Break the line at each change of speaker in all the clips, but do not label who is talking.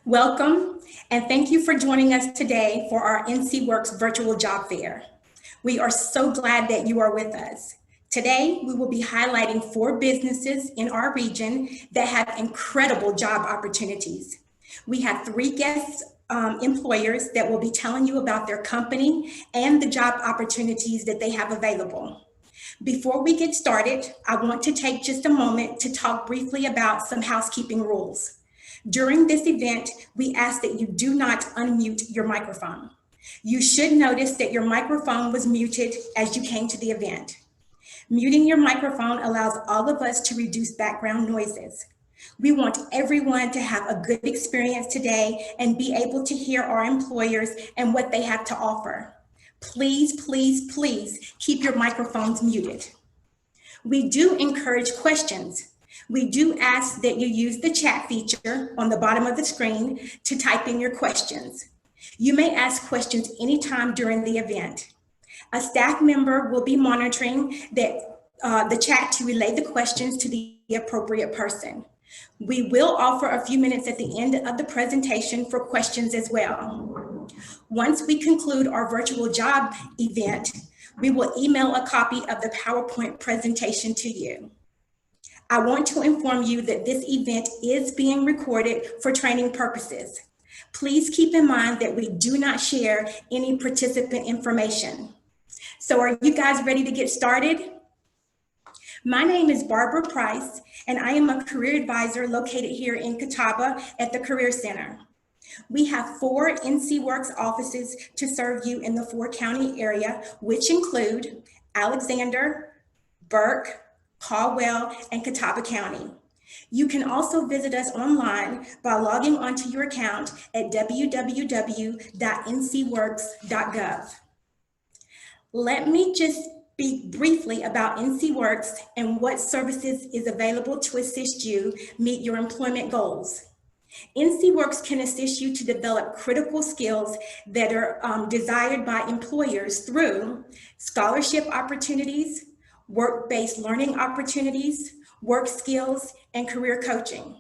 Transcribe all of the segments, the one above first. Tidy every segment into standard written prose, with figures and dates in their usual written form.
Welcome, and thank you for joining us today for our NCWorks virtual job fair. We are so glad that you are with us. Today, we will be highlighting 4 businesses in our region that have incredible job opportunities. We have 3 guest employers that will be telling you about their company and the job opportunities that they have available. Before we get started, I want to take just a moment to talk briefly about some housekeeping rules. During this event, we ask that you do not unmute your microphone. You should notice that your microphone was muted as you came to the event. Muting your microphone allows all of us to reduce background noises. We want everyone to have a good experience today and be able to hear our employers and what they have to offer. Please, please, please keep your microphones muted. We do encourage questions. We do ask that you use the chat feature on the bottom of the screen to type in your questions. You may ask questions anytime during the event. A staff member will be monitoring the chat to relay the questions to the appropriate person. We will offer a few minutes at the end of the presentation for questions as well. Once we conclude our virtual job event, we will email a copy of the PowerPoint presentation to you. I want to inform you that this event is being recorded for training purposes. Please keep in mind that we do not share any participant information. So are you guys ready to get started? My name is Barbara Price, and I am a career advisor located here in Catawba at the Career Center. We have 4 NCWorks offices to serve you in the 4-county area, which include Alexander, Burke, Caldwell, and Catawba County. You can also visit us online by logging onto your account at www.ncworks.gov. Let me just speak briefly about NCWorks and what services is available to assist you meet your employment goals. NCWorks can assist you to develop critical skills that are desired by employers through scholarship opportunities, work-based learning opportunities, work skills, and career coaching.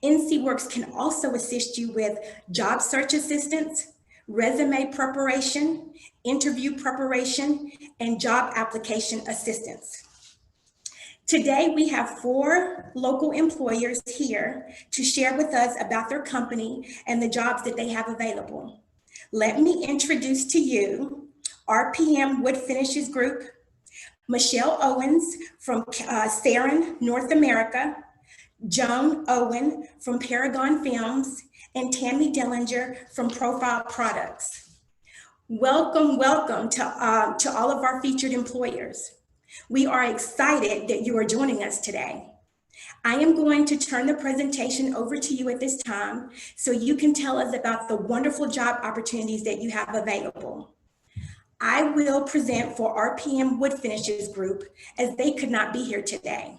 NCWorks can also assist you with job search assistance, resume preparation, interview preparation, and job application assistance. Today, we have 4 local employers here to share with us about their company and the jobs that they have available. Let me introduce to you RPM Wood Finishes Group, Michelle Owens from Sarin, North America, Joan Owen from Paragon Films, and Tammy Dillinger from Profile Products. Welcome, welcome to all of our featured employers. We are excited that you are joining us today. I am going to turn the presentation over to you at this time so you can tell us about the wonderful job opportunities that you have available. I will present for RPM Wood Finishes Group as they could not be here today.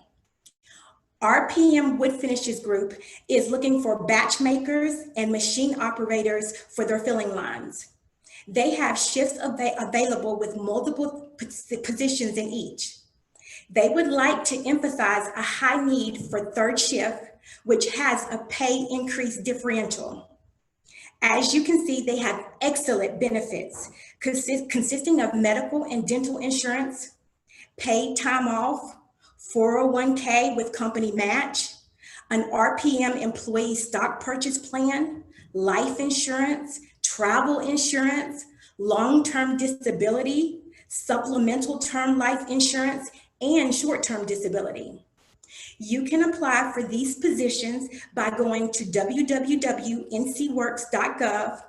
RPM Wood Finishes Group is looking for batch makers and machine operators for their filling lines. They have shifts available with multiple positions in each. They would like to emphasize a high need for 3rd shift, which has a pay increase differential. As you can see, they have excellent benefits consisting of medical and dental insurance, paid time off, 401k with company match, an RPM employee stock purchase plan, life insurance, travel insurance, long-term disability, supplemental term life insurance, and short-term disability. You can apply for these positions by going to www.ncworks.gov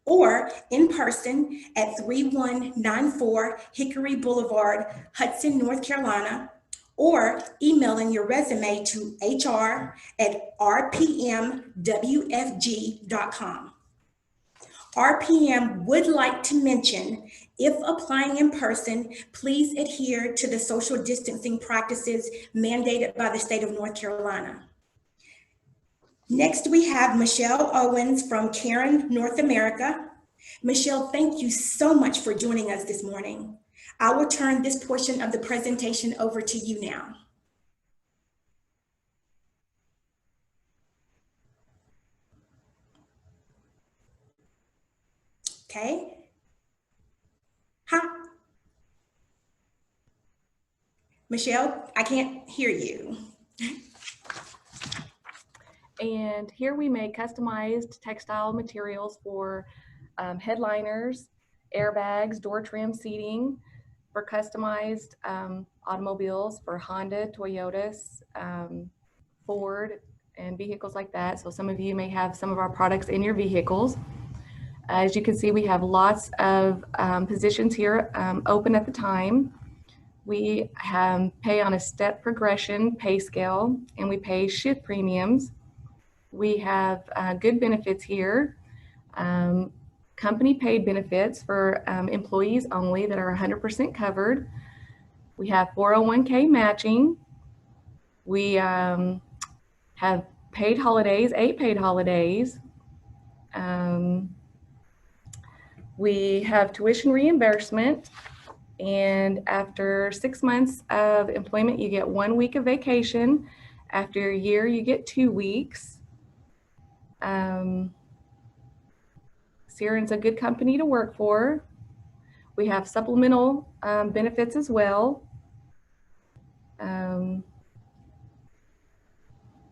or in person at 3194 Hickory Boulevard, Hudson, North Carolina, or emailing your resume to hr@rpmwfg.com. RPM would like to mention, if applying in person, please adhere to the social distancing practices mandated by the state of North Carolina. Next, we have Michelle Owens from Sarin, North America. Michelle, thank you so much for joining us this morning. I will turn this portion of the presentation over to you now. Okay. Huh? Michelle, I can't hear you.
And here we make customized textile materials for headliners, airbags, door trim seating, for customized automobiles for Honda, Toyotas, Ford, and vehicles like that. So some of you may have some of our products in your vehicles. As you can see, we have lots of positions here open at the time. We pay on a step progression pay scale, and we pay shift premiums. We have good benefits here. Company paid benefits for employees only that are 100% covered. We have 401k matching. We have paid holidays, 8 paid holidays. We have tuition reimbursement. And after 6 months of employment, you get 1 week of vacation. After a year, you get 2 weeks. Siren's a good company to work for. We have supplemental benefits as well.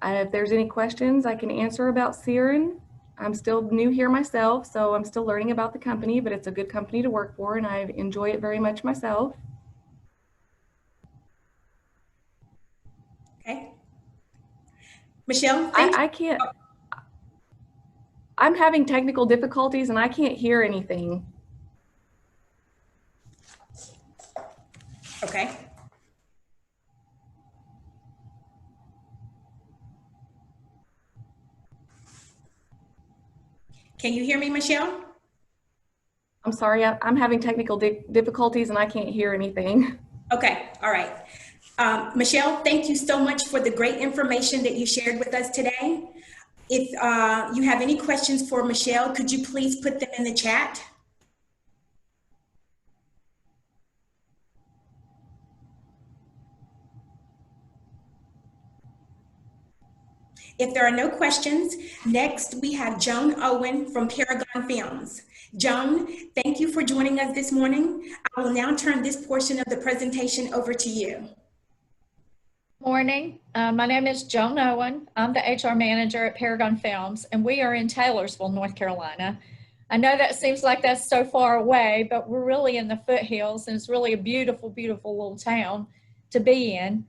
If there's any questions I can answer about Siren. I'm still new here myself, so I'm still learning about the company, but it's a good company to work for, and I enjoy it very much myself.
Okay. Michelle,
I can't. I'm having technical difficulties, and I can't hear anything.
Okay. Can you hear me, Michelle?
I'm sorry, I'm having technical difficulties and I can't hear anything.
Okay, all right. Michelle, thank you so much for the great information that you shared with us today. If you have any questions for Michelle, could you please put them in the chat? If there are no questions, next we have Joan Owen from Paragon Films. Joan, thank you for joining us this morning. I will now turn this portion of the presentation over to you.
Morning. My name is Joan Owen. I'm the HR manager at Paragon Films, and we are in Taylorsville, North Carolina. I know that seems like that's so far away, but we're really in the foothills, and it's really a beautiful, beautiful little town to be in.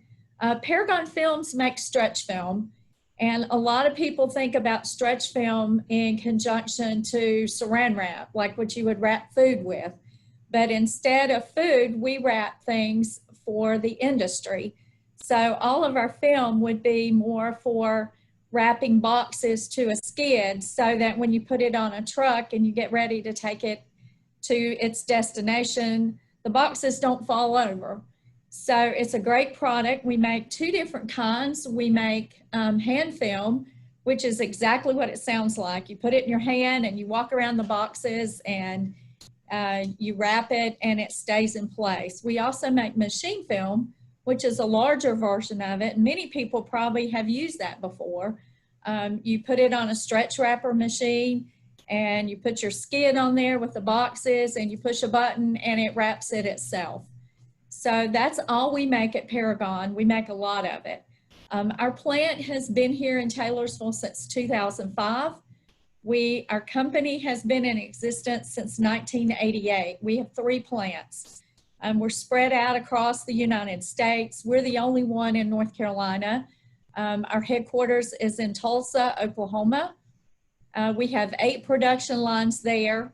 Paragon Films makes stretch film, and a lot of people think about stretch film in conjunction to saran wrap, like what you would wrap food with. But instead of food, we wrap things for the industry. So all of our film would be more for wrapping boxes to a skid so that when you put it on a truck and you get ready to take it to its destination, the boxes don't fall over. So it's a great product. We make 2 different kinds. We make hand film, which is exactly what it sounds like. You put it in your hand and you walk around the boxes and you wrap it and it stays in place. We also make machine film, which is a larger version of it. Many people probably have used that before. You put it on a stretch wrapper machine and you put your skid on there with the boxes and you push a button and it wraps it itself. So that's all we make at Paragon. We make a lot of it. Our plant has been here in Taylorsville since 2005. Our company has been in existence since 1988. We have 3 plants. We're spread out across the United States. We're the only one in North Carolina. Our headquarters is in Tulsa, Oklahoma. We have 8 production lines there,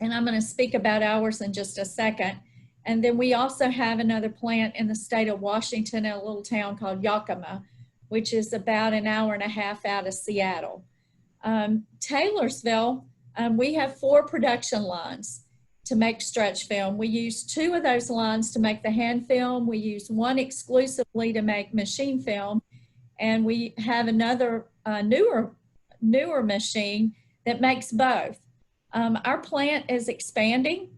and I'm going to speak about ours in just a second. And then we also have another plant in the state of Washington in a little town called Yakima, which is about an hour and a half out of Seattle. Taylorsville, we have 4 production lines to make stretch film. We use 2 of those lines to make the hand film. We use 1 exclusively to make machine film. And we have another newer machine that makes both. Our plant is expanding.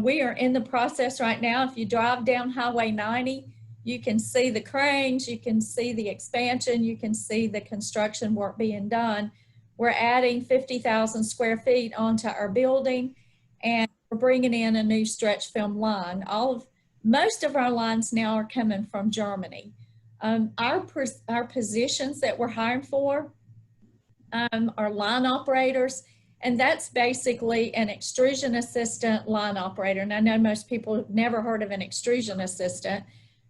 We are in the process right now. If you drive down Highway 90, you can see the cranes, you can see the expansion, you can see the construction work being done. We're adding 50,000 square feet onto our building, and we're bringing in a new stretch film line. Most of our lines now are coming from Germany. Our positions that we're hiring for are line operators, and that's basically an extrusion assistant line operator. And I know most people have never heard of an extrusion assistant,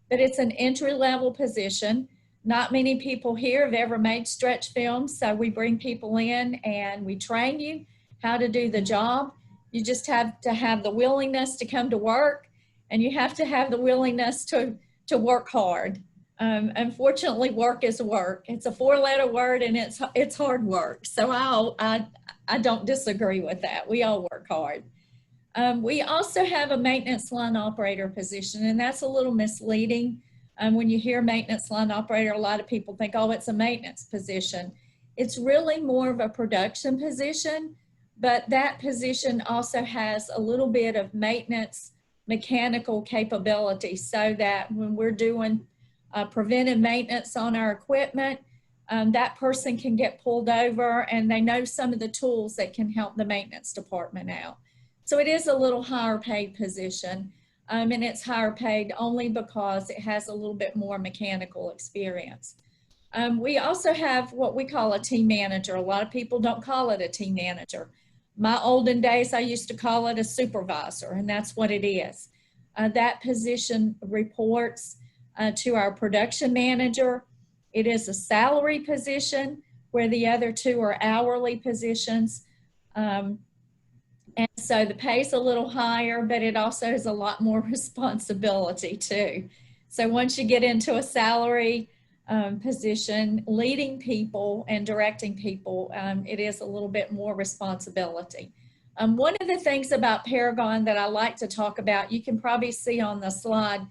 but it's an entry-level position. Not many people here have ever made stretch films, so we bring people in and we train you how to do the job. You just have to have the willingness to come to work, and you have to have the willingness to work hard. Unfortunately, work is work. It's a 4-letter word, and it's hard work. So I don't disagree with that. We all work hard. We also have a maintenance line operator position, and that's a little misleading. When you hear maintenance line operator, a lot of people think, oh, it's a maintenance position. It's really more of a production position, but that position also has a little bit of maintenance mechanical capability, so that when we're doing preventive maintenance on our equipment, that person can get pulled over and they know some of the tools that can help the maintenance department out. So it is a little higher paid position, and it's higher paid only because it has a little bit more mechanical experience. We also have what we call a team manager. A lot of people don't call it a team manager. My olden days, I used to call it a supervisor, and that's what it is. That position reports to our production manager. It is a salary position, where the other two are hourly positions. And so the pay's a little higher, but it also has a lot more responsibility too. So once you get into a salary position, leading people and directing people, it is a little bit more responsibility. One of the things about Paragon that I like to talk about, you can probably see on the slide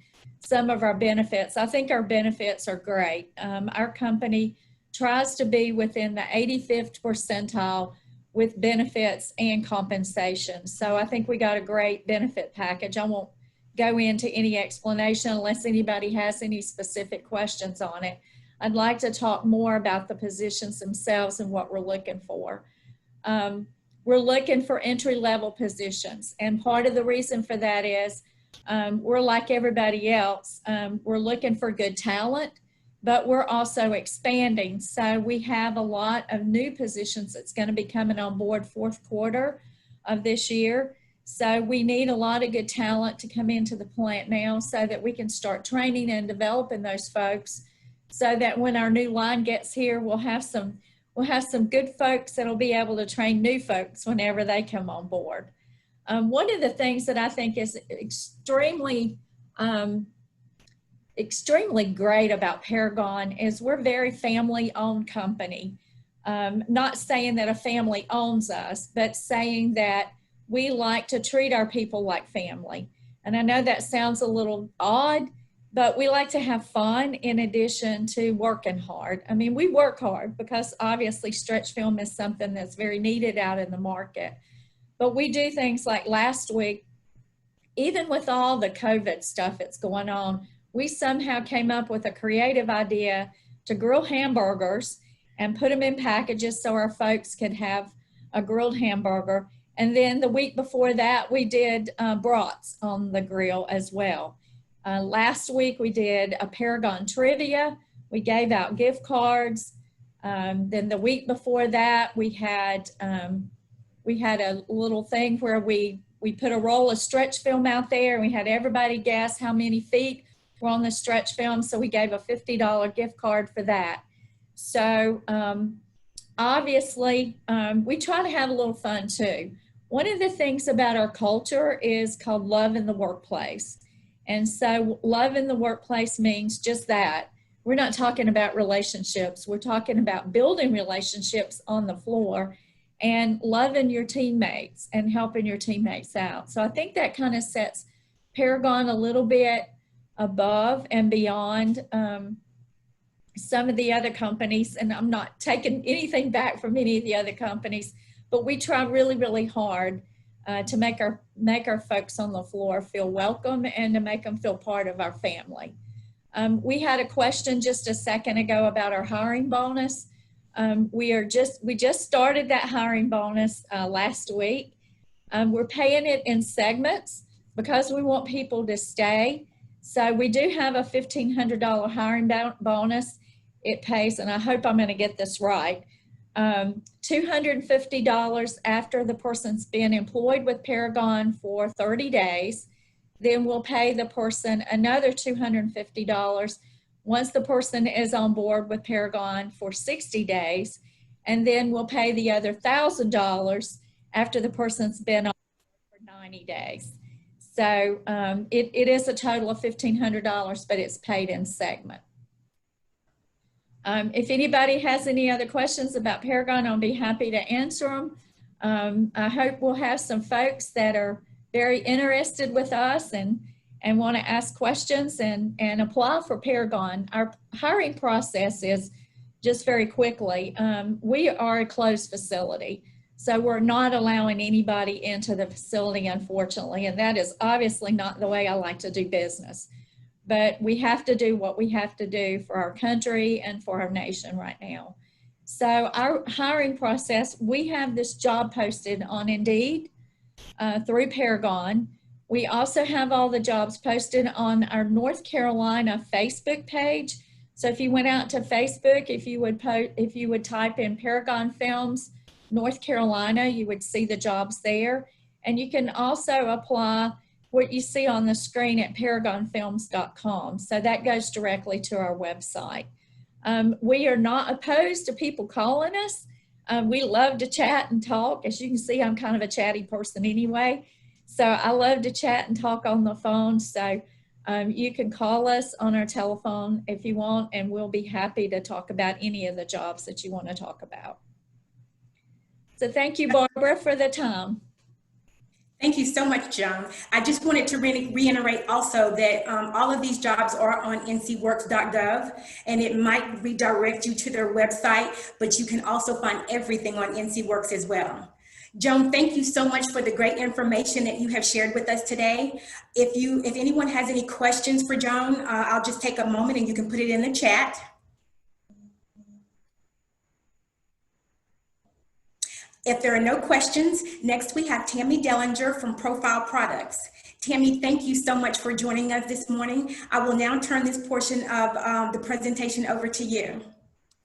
some of our benefits. I think our benefits are great. Our company tries to be within the 85th percentile with benefits and compensation. So I think we got a great benefit package. I won't go into any explanation unless anybody has any specific questions on it. I'd like to talk more about the positions themselves and what we're looking for. We're looking for entry-level positions, and part of the reason for that is we're like everybody else. We're looking for good talent, but we're also expanding. So we have a lot of new positions that's going to be coming on board fourth quarter of this year. So we need a lot of good talent to come into the plant now so that we can start training and developing those folks, so that when our new line gets here, we'll have some good folks that'll be able to train new folks whenever they come on board. One of the things that I think is extremely great about Paragon is we're a very family-owned company. Not saying that a family owns us, but saying that we like to treat our people like family. And I know that sounds a little odd, but we like to have fun in addition to working hard. I mean, we work hard because obviously stretch film is something that's very needed out in the market. But we do things like last week, even with all the COVID stuff that's going on, we somehow came up with a creative idea to grill hamburgers and put them in packages so our folks could have a grilled hamburger. And then the week before that, we did brats on the grill as well. Last week, we did a Paragon trivia. We gave out gift cards. Then the week before that, we had a little thing where we put a roll of stretch film out there, and we had everybody guess how many feet were on the stretch film. So we gave a $50 gift card for that. So obviously, we try to have a little fun too. One of the things about our culture is called love in the workplace. And so love in the workplace means just that. We're not talking about relationships. We're talking about building relationships on the floor and loving your teammates and helping your teammates out. So I think that kind of sets Paragon a little bit above and beyond some of the other companies. And I'm not taking anything back from any of the other companies, but we try really, really hard to make our folks on the floor feel welcome and to make them feel part of our family. We had a question just a second ago about our hiring bonus. We just started that hiring bonus last week. We're paying it in segments because we want people to stay. So we do have a $1,500 hiring bonus. It pays, and I hope I'm going to get this right, $250 after the person's been employed with Paragon for 30 days. Then we'll pay the person another $250 once the person is on board with Paragon for 60 days. And then we'll pay the other $1,000 after the person's been on for 90 days. So it is a total of $1,500, but it's paid in segment. If anybody has any other questions about Paragon, I'll be happy to answer them. I hope we'll have some folks that are very interested with us and want to ask questions and apply for Paragon. Our hiring process is just very quickly. We are a closed facility, so we're not allowing anybody into the facility, unfortunately, and that is obviously not the way I like to do business. But we have to do what we have to do for our country and for our nation right now. So our hiring process, we have this job posted on Indeed through Paragon. We also have all the jobs posted on our North Carolina Facebook page. So if you went out to Facebook, if you would type in Paragon Films North Carolina, you would see the jobs there. And you can also apply what you see on the screen at paragonfilms.com. So that goes directly to our website. We are not opposed to people calling us. We love to chat and talk. As you can see, I'm kind of a chatty person anyway. So I love to chat and talk on the phone. So you can call us on our telephone if you want, and we'll be happy to talk about any of the jobs that you want to talk about. So thank you, Barbara, for the time.
Thank you so much, Joan. I just wanted to reiterate also that all of these jobs are on ncworks.gov, and it might redirect you to their website, but you can also find everything on NCWorks as well. Joan, thank you so much for the great information that you have shared with us today. If anyone has any questions for Joan, I'll just take a moment and you can put it in the chat. If there are no questions, next we have Tammy Dellinger from Profile Products. Tammy, thank you so much for joining us this morning. I will now turn this portion of the presentation over to you.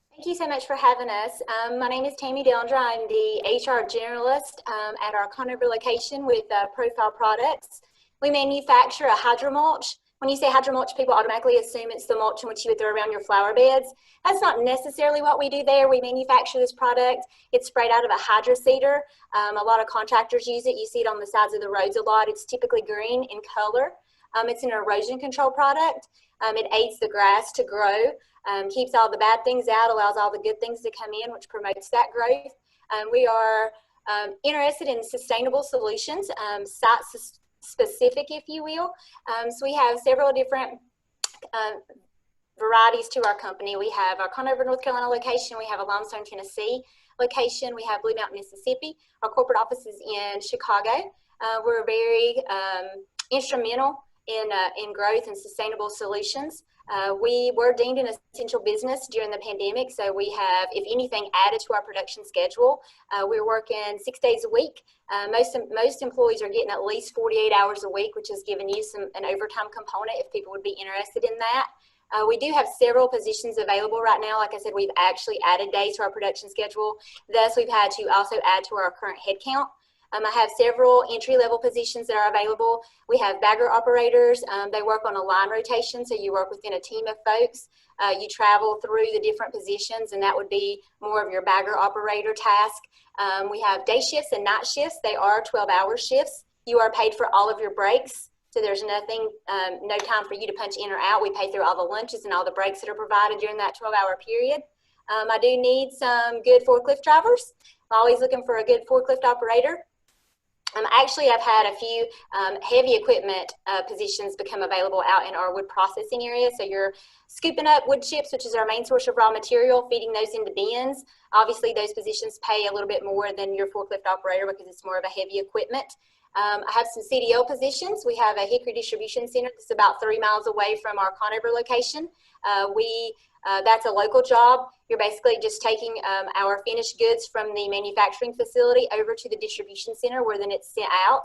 Thank you so much for having us. My name is Tammy Dellinger. I'm the HR generalist at our Conover location with Profile Products. We manufacture a hydromulch. When you say hydromulch, people automatically assume it's the mulch in which you would throw around your flower beds. That's not necessarily what we do there. We manufacture this product. It's sprayed out of a hydro seeder. A lot of contractors use it. You see it on the sides of the roads a lot. It's typically green in color. It's an erosion control product. It aids the grass to grow, keeps all the bad things out, allows all the good things to come in, which promotes that growth. We are interested in sustainable solutions, site-specific, if you will. So we have several different varieties to our company. We have our Conover, North Carolina location. We have a Limestone, Tennessee location. We have Blue Mountain, Mississippi. Our corporate office is in Chicago. We're very instrumental in growth and sustainable solutions. We were deemed an essential business during the pandemic, so we have, if anything, added to our production schedule. We're working 6 days a week. Most employees are getting at least 48 hours a week, which is giving you an overtime component if people would be interested in that. We do have several positions available right now. Like I said, we've actually added days to our production schedule. Thus, we've had to also add to our current headcount. I have several entry-level positions that are available. We have bagger operators. They work on a line rotation, so you work within a team of folks. You travel through the different positions, and that would be more of your bagger operator task. We have day shifts and night shifts. They are 12-hour shifts. You are paid for all of your breaks, so there's nothing, no time for you to punch in or out. We pay through all the lunches and all the breaks that are provided during that 12-hour period. I do need some good forklift drivers. I'm always looking for a good forklift operator. Actually, I've had a few heavy equipment positions become available out in our wood processing area. So you're scooping up wood chips, which is our main source of raw material, feeding those into bins. Obviously, those positions pay a little bit more than your forklift operator because it's more of a heavy equipment. I have some CDL positions. We have a Hickory Distribution Center that's about 3 miles away from our Conover location. That's a local job. You're basically just taking our finished goods from the manufacturing facility over to the distribution center where then it's sent out.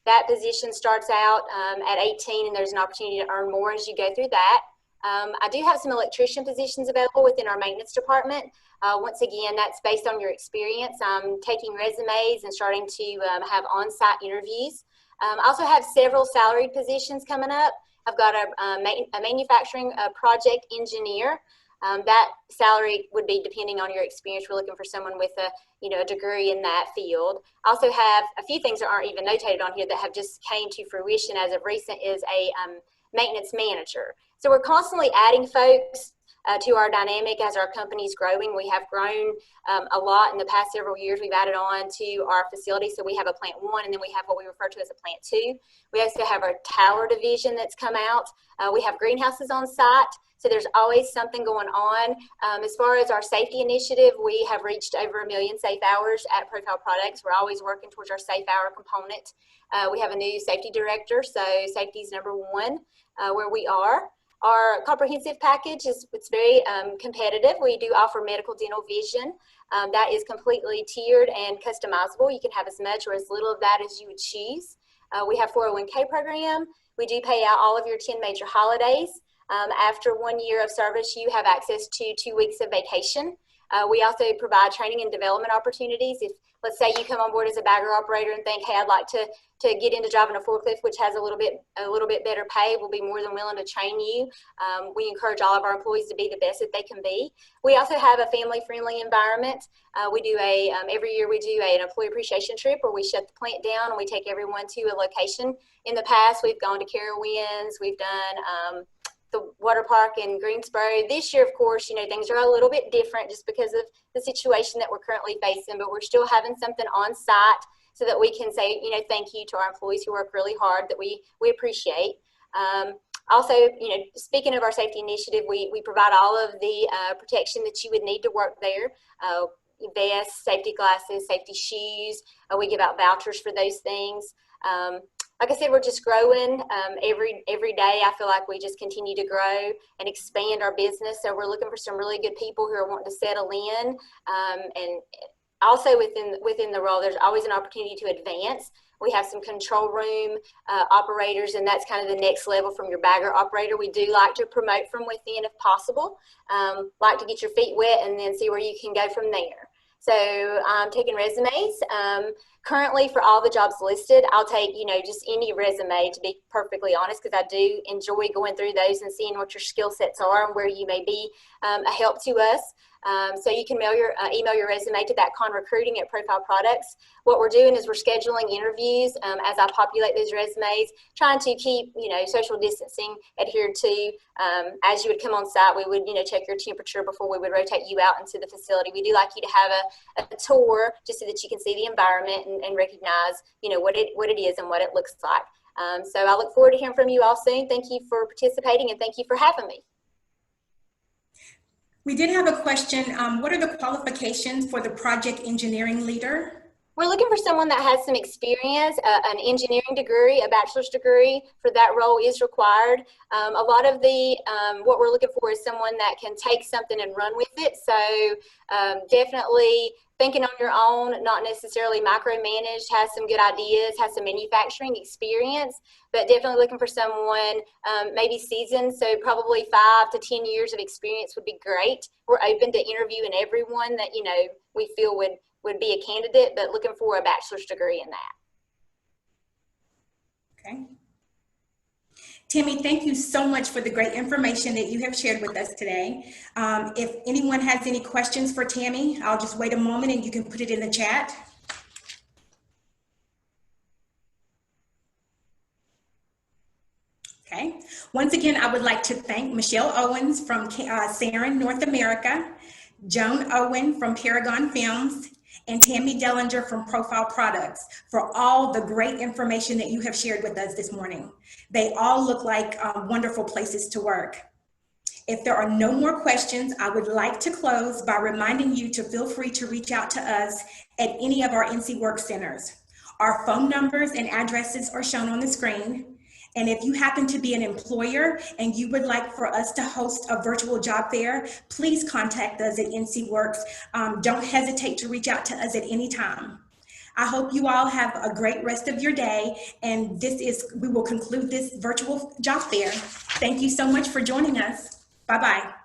That position starts out at 18, and there's an opportunity to earn more as you go through that. I do have some electrician positions available within our maintenance department. Once again, that's based on your experience. I'm taking resumes and starting to have on-site interviews. I also have several salaried positions coming up. I've got a manufacturing project engineer. That salary would be depending on your experience. We're looking for someone with a degree in that field. I also have a few things that aren't even notated on here that have just came to fruition as of recent is a maintenance manager. So we're constantly adding folks to our dynamic as our company's growing. We have grown a lot in the past several years. We've added on to our facility. So we have a plant 1, and then we have what we refer to as a plant 2. We also have our tower division that's come out. We have greenhouses on site. So there's always something going on. As far as our safety initiative, we have reached over 1 million safe hours at Profile Products. We're always working towards our safe hour component. We have a new safety director, so safety is number 1 where we are. Our comprehensive package it's very competitive. We do offer medical, dental, vision. That is completely tiered and customizable. You can have as much or as little of that as you would choose. We have 401k program. We do pay out all of your 10 major holidays. After 1 year of service, you have access to 2 weeks of vacation. We also provide training and development opportunities. If, let's say, you come on board as a bagger operator and think, hey, I'd like to get into driving a forklift, which has a little bit better pay, we'll be more than willing to train you. We encourage all of our employees to be the best that they can be. We also have a family-friendly environment. We do every year we do an employee appreciation trip where we shut the plant down and we take everyone to a location. In the past, we've gone to Carowinds, we've done the water park in Greensboro. This year, of course, things are a little bit different just because of the situation that we're currently facing, but we're still having something on site so that we can say, thank you to our employees who work really hard that we appreciate. Also, speaking of our safety initiative, we provide all of the protection that you would need to work there. Vests, safety glasses, safety shoes. We give out vouchers for those things. Like I said, we're just growing every day. I feel like we just continue to grow and expand our business. So we're looking for some really good people who are wanting to settle in. And also within the role, there's always an opportunity to advance. We have some control room operators, and that's kind of the next level from your bagger operator. We do like to promote from within if possible. Like to get your feet wet and then see where you can go from there. So I'm taking resumes. Currently, for all the jobs listed, I'll take, just any resume, to be perfectly honest, because I do enjoy going through those and seeing what your skill sets are and where you may be a help to us. So you can email your resume to thatconrecruiting at Profile Products. What we're doing is we're scheduling interviews as I populate those resumes, trying to keep, social distancing adhered to. As you would come on site, we would, check your temperature before we would rotate you out into the facility. We do like you to have a tour just so that you can see the environment and recognize, what it is and what it looks like. So I look forward to hearing from you all soon. Thank you for participating and thank you for having me.
We did have a question. What are the qualifications for the project engineering leader?
We're looking for someone that has some experience, an engineering degree, a bachelor's degree for that role is required. A lot of what we're looking for is someone that can take something and run with it. So definitely thinking on your own, not necessarily micromanaged, has some good ideas, has some manufacturing experience, but definitely looking for someone maybe seasoned. So probably 5 to 10 years of experience would be great. We're open to interviewing everyone that, we feel would be a candidate, but looking for a bachelor's degree in that.
Okay. Tammy, thank you so much for the great information that you have shared with us today. If anyone has any questions for Tammy, I'll just wait a moment and you can put it in the chat. Okay. Once again, I would like to thank Michelle Owens from Sarin, North America, Joan Owen from Paragon Films, and Tammy Dellinger from Profile Products for all the great information that you have shared with us this morning. They all look like wonderful places to work. If there are no more questions, I would like to close by reminding you to feel free to reach out to us at any of our NCWorks centers. Our phone numbers and addresses are shown on the screen. And if you happen to be an employer and you would like for us to host a virtual job fair, please contact us at NCWorks. Don't hesitate to reach out to us at any time. I hope you all have a great rest of your day, and we will conclude this virtual job fair. Thank you so much for joining us. Bye-bye.